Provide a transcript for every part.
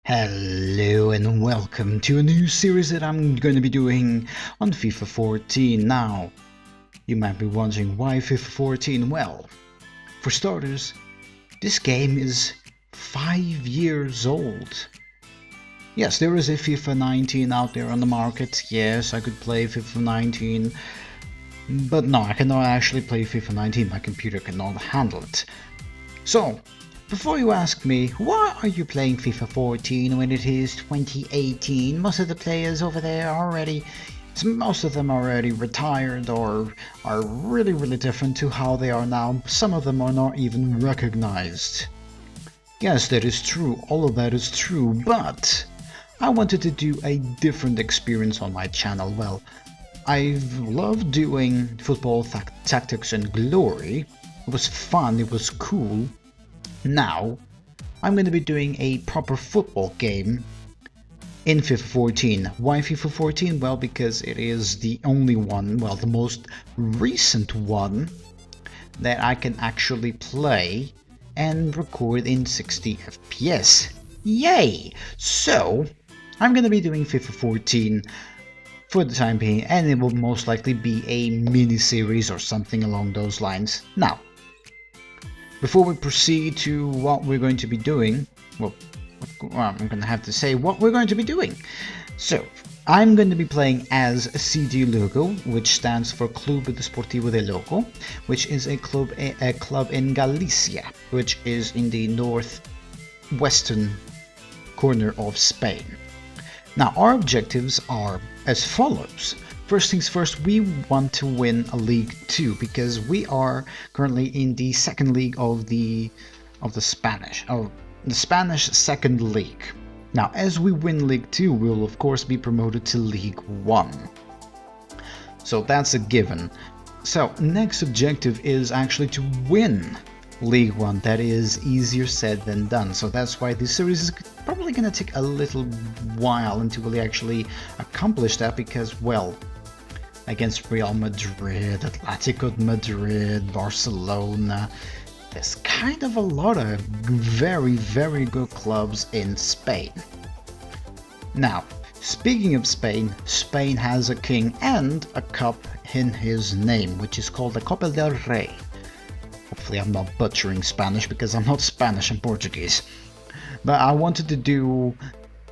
Hello and welcome to a new series that I'm going to be doing on FIFA 14. Now, you might be wondering why FIFA 14? Well, for starters, this game is 5 years old. Yes, there is a FIFA 19 out there on the market. Yes, I could play FIFA 19. But no, I cannot actually play FIFA 19. My computer cannot handle it. So, before you ask me, why are you playing FIFA 14 when it is 2018? Most of the players over there are already, most of them are already retired or are really different to how they are now. Some of them are not even recognized. Yes, that is true, all of that is true, but I wanted to do a different experience on my channel. Well, I've loved doing football tactics and glory. It was fun, it was cool. Now, I'm going to be doing a proper football game in FIFA 14. Why FIFA 14? Well, because it is the only one, well, the most recent one that I can actually play and record in 60 FPS. Yay! So, I'm going to be doing FIFA 14 for the time being, and it will most likely be a mini-series or something along those lines. Now, before we proceed to what we're going to be doing, well, I'm going to have to say what we're going to be doing. So, I'm going to be playing as CD Lugo, which stands for Club Desportivo de Lugo, which is a club in Galicia, which is in the northwestern corner of Spain. Now, our objectives are as follows. First things first, we want to win a League 2 because we are currently in the second league of the Spanish second league. Now, as we win League 2, we will of course be promoted to League 1. So that's a given. So next objective is actually to win League 1. That is easier said than done. So that's why this series is probably going to take a little while until we actually accomplish that because, well, against Real Madrid, Atletico Madrid, Barcelona, there's kind of a lot of very good clubs in Spain. Now, speaking of Spain, Spain has a king and a cup in his name, which is called the Copa del Rey. Hopefully I'm not butchering Spanish because I'm not Spanish, I'm Portuguese. But I wanted to do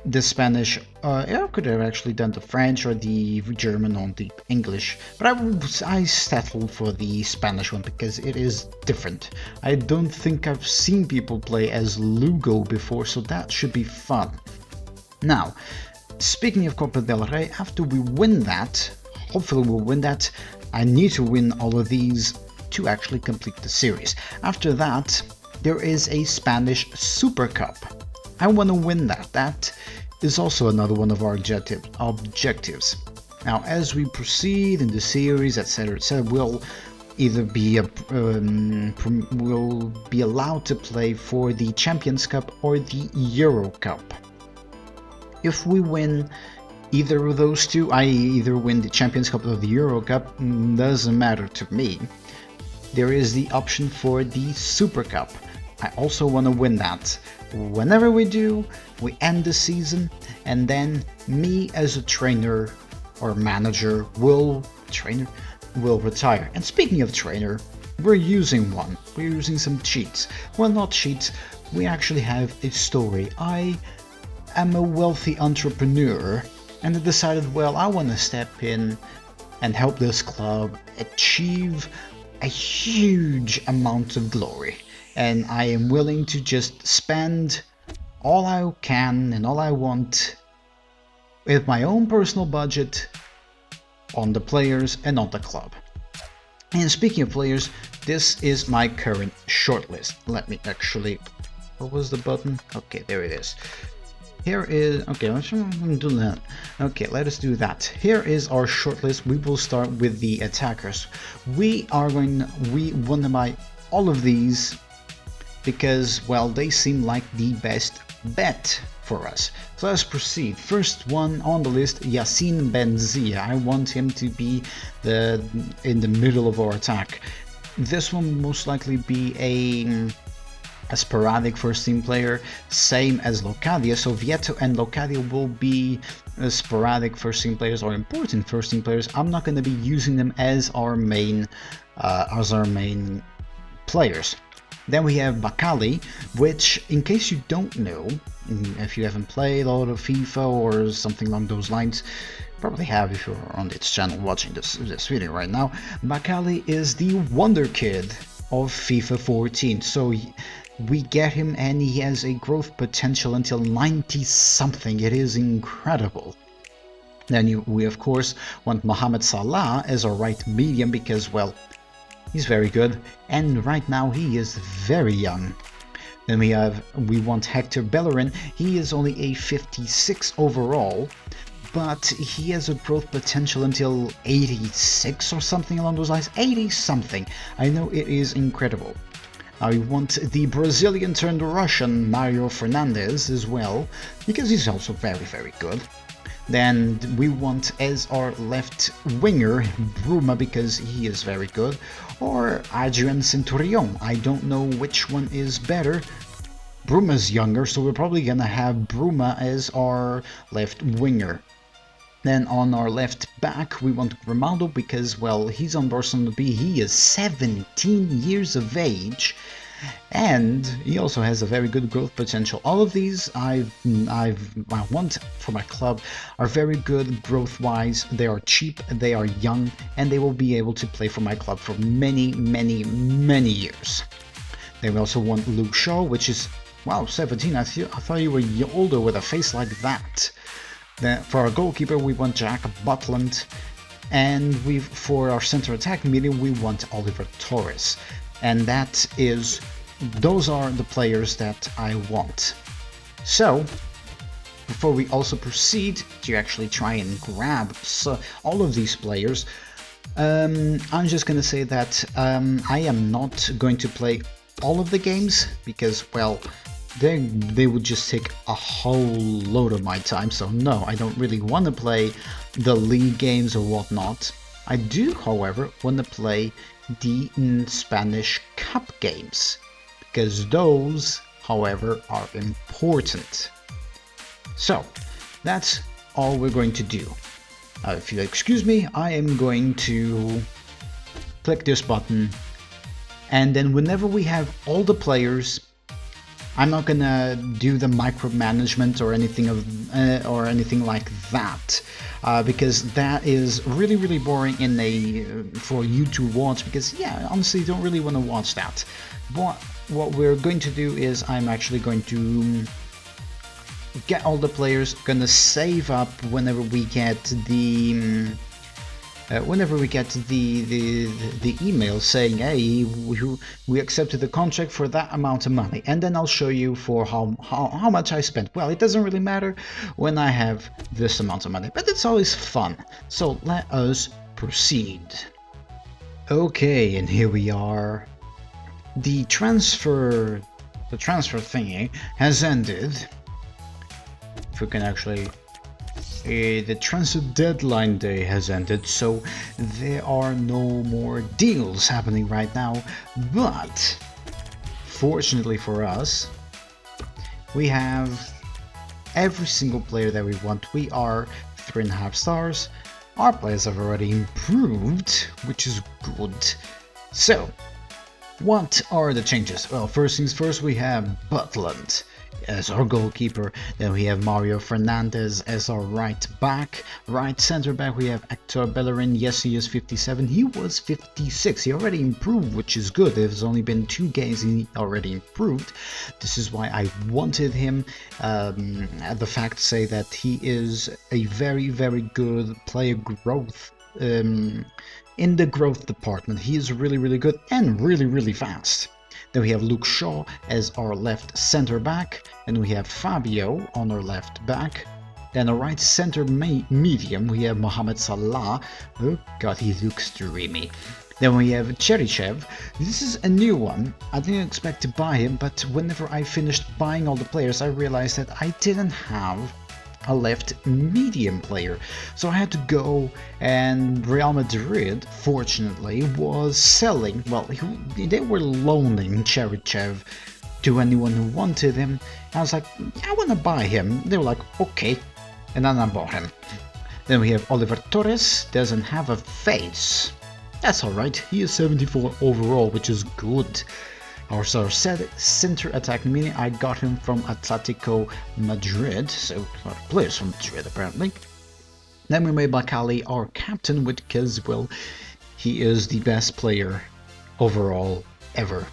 the Spanish, I could have actually done the French or the German or the English, but I settled for the Spanish one because it is different. I don't think I've seen people play as Lugo before, so that should be fun. Now, speaking of Copa del Rey, after we win that, hopefully we'll win that, I need to win all of these to actually complete the series. After that, there is a Spanish Super Cup. I want to win that. That is also another one of our objectives. Now, as we proceed in the series, etc., we'll either be we'll be allowed to play for the Champions Cup or the Euro Cup. If we win either of those two, I either win the Champions Cup or the Euro Cup, doesn't matter to me. There is the option for the Super Cup. I also want to win that. Whenever we do, we end the season, and then me as a trainer or manager will retire. And speaking of trainer, we're using one. We're using some cheats. Well, not cheats. We actually have a story. I am a wealthy entrepreneur, and I decided, well, I want to step in and help this club achieve a huge amount of glory. And I am willing to just spend all I can and all I want with my own personal budget on the players and on the club. And speaking of players, this is my current shortlist. Let me actually... What was the button? Okay, there it is. Here is... Okay, let's do that. Okay, let us do that. Here is our shortlist. We will start with the attackers. We want to buy all of these because, well, they seem like the best bet for us. So let's proceed. First one on the list, Yassine Benzia. I want him to be in the middle of our attack. This will most likely be a a sporadic first team player, same as Locadia. So Vieto and Locadia will be sporadic first team players or important first team players. I'm not going to be using them as our main players. Then we have Bakali, which, in case you don't know, if you haven't played a lot of FIFA or something along those lines, probably have if you're on this channel watching this video right now, Bakali is the wonder kid of FIFA 14. So we get him and he has a growth potential until 90 something. It is incredible. Then we of course want Mohamed Salah as our right medium because, well, he's very good, and right now he is very young. Then we want Hector Bellerin. He is only a 56 overall, but he has a growth potential until 86 or something along those lines. 80 something. I know, it is incredible. Now we want the Brazilian turned Russian Mario Fernandes as well, because he's also very, very good. Then we want as our left winger Bruma because he is very good, or Adrian Centurion. I don't know which one is better. Bruma's younger, so we're probably gonna have Bruma as our left winger. Then on our left back we want Ronaldo because, well, he's on Barcelona B. He is 17 years of age, and he also has a very good growth potential. All of these I want for my club are very good growth wise. They are cheap, they are young, and they will be able to play for my club for many, many, many years. Then we also want Luke Shaw, which is, wow, 17. I thought you were older with a face like that. Then for our goalkeeper we want Jack Butland, and for our center attack medium we want Oliver Torres. And those are the players that I want. So before we also proceed to actually try and grab all of these players, I'm just gonna say that I am not going to play all of the games because, well, they would just take a whole load of my time. So no, I don't really want to play the league games or whatnot. I do, however, want to play the Spanish Cup games because those, however, are important. So that's all we're going to do. If you'll excuse me, I am going to click this button, and then whenever we have all the players, I'm not gonna do the micromanagement or anything like that, because that is really, really boring for you to watch. Because, yeah, honestly, you don't really want to watch that. But what we're going to do is I'm actually going to get all the players, gonna save up whenever we get the email saying, hey, we accepted the contract for that amount of money, and then I'll show you for how much I spent. Well, it doesn't really matter when I have this amount of money, but it's always fun. So let us proceed. Okay, and here we are. The transfer thingy has ended. If we can actually. The transfer deadline day has ended, so there are no more deals happening right now, but fortunately for us, we have every single player that we want. We are 3.5 stars. Our players have already improved, which is good. So what are the changes? Well, first things first, we have Butland as our goalkeeper. Then we have Mario Fernandes as our right back. Right center back we have Hector Bellerin. Yes, he is 57. He was 56. He already improved, which is good. There's only been 2 games and he already improved. This is why I wanted him. The facts say that he is a very, very good player growth. In the growth department, he is really, really good and really, really fast. Then we have Luke Shaw as our left center back, and we have Fabio on our left back. Then our right center medium, we have Mohamed Salah. Oh god, he looks dreamy. Then we have Cherichev. This is a new one. I didn't expect to buy him, but whenever I finished buying all the players, I realized that I didn't have a left medium player, so I had to go, and Real Madrid fortunately was selling, well, they were loaning Cherichev to anyone who wanted him. I was like, I want to buy him. They were like, okay, and then I bought him. Then we have Oliver Torres, doesn't have a face. That's alright, he is 74 overall, which is good. Our center attack mini, I got him from Atletico Madrid, so players from Madrid apparently. Then we made Bakali our captain, because, well, he is the best player overall ever.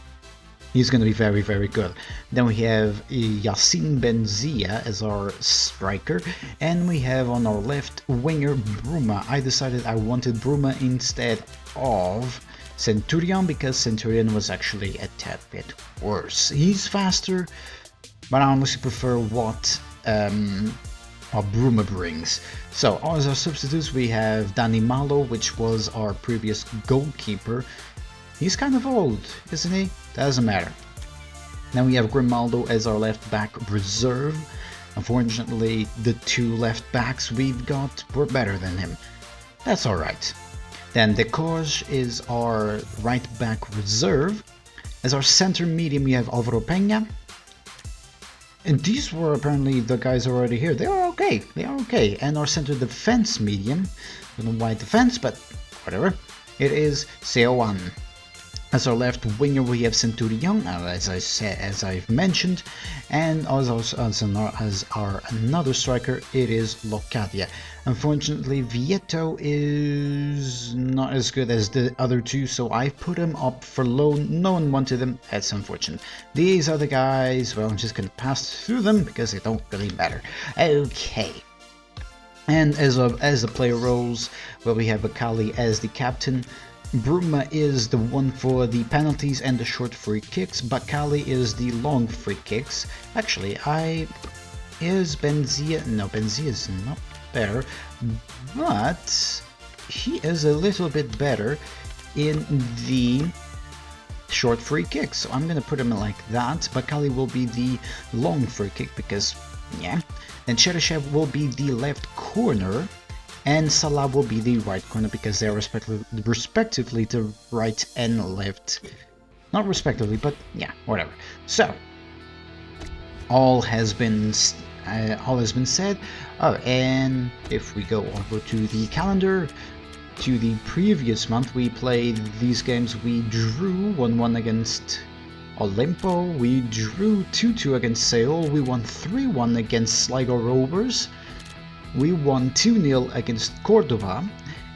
He's going to be very, very good. Then we have Yacine Benzia as our striker, and we have on our left winger Bruma. I decided I wanted Bruma instead of Centurion because Centurion was actually a tad bit worse. He's faster, but I honestly prefer what Bruma brings. So as our substitutes we have Dani Malo, which was our previous goalkeeper. He's kind of old, isn't he? Doesn't matter. Then we have Grimaldo as our left back reserve. Unfortunately, the two left backs we've got were better than him. That's alright. Then Decorge is our right back reserve. As our center medium we have Alvaro Peña. And these were apparently the guys already here. They are okay. They are okay. And our center defense medium. I don't know why defense, but whatever. It is Seoan. As our left winger we have Centurion, as I've mentioned, and as our another striker it is Locadia. Unfortunately, Vieto is not as good as the other two, so I put him up for loan. No one wanted him. That's unfortunate. These are the guys. Well, I'm just gonna pass through them because they don't really matter. Okay. And as the player roles, well, we have Bakali as the captain. Bruma is the one for the penalties and the short free kicks. Bakali is the long free kicks. Actually, is Benzia? No, Benzia is not better, but he is a little bit better in the short free kicks. So I'm gonna put him like that. Bakali will be the long free kick because, yeah. Then Cheryshev will be the left corner. And Salah will be the right corner because they are respectively the right and left. Not respectively, but yeah, whatever. So all has been said. Oh, and if we go over to the calendar, to the previous month, we played these games. We drew 1-1 against Olimpo. We drew 2-2 against Seoul. We won 3-1 against Sligo Rovers. We won 2-0 against Cordova,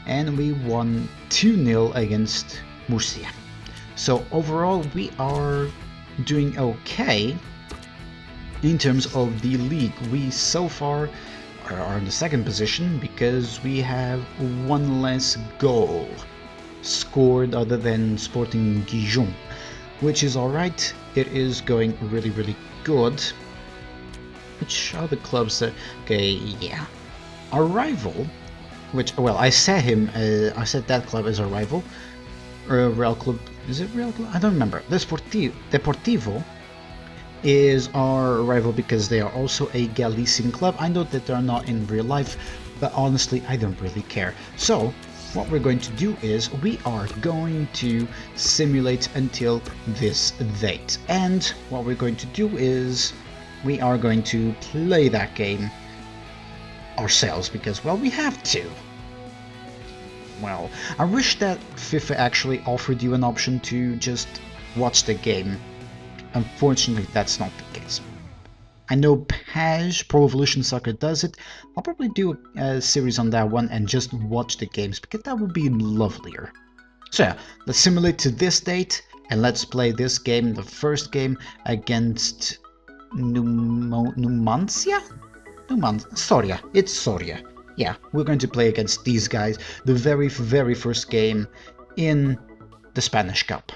and we won 2-0 against Murcia. So overall, we are doing okay in terms of the league. We so far are in the second position because we have one less goal scored other than Sporting Gijon, which is alright. It is going really, really good. Which are the clubs that... Okay, yeah. Our rival, which, well, I said that club is our rival. Real Club, is it Real Club? I don't remember. Deportivo is our rival because they are also a Galician club. I know that they're not in real life, but honestly, I don't really care. So, what we're going to do is we are going to simulate until this date. And what we're going to do is we are going to play that game ourselves because, well, we have to. Well, I wish that FIFA actually offered you an option to just watch the game. Unfortunately, that's not the case. I know PES, Pro Evolution Soccer, does it. I'll probably do a series on that one and just watch the games because that would be lovelier. So yeah, let's simulate to this date and let's play this game, the first game against Numancia? Soria. It's Soria. Yeah, we're going to play against these guys. The very, very first game in the Spanish Cup.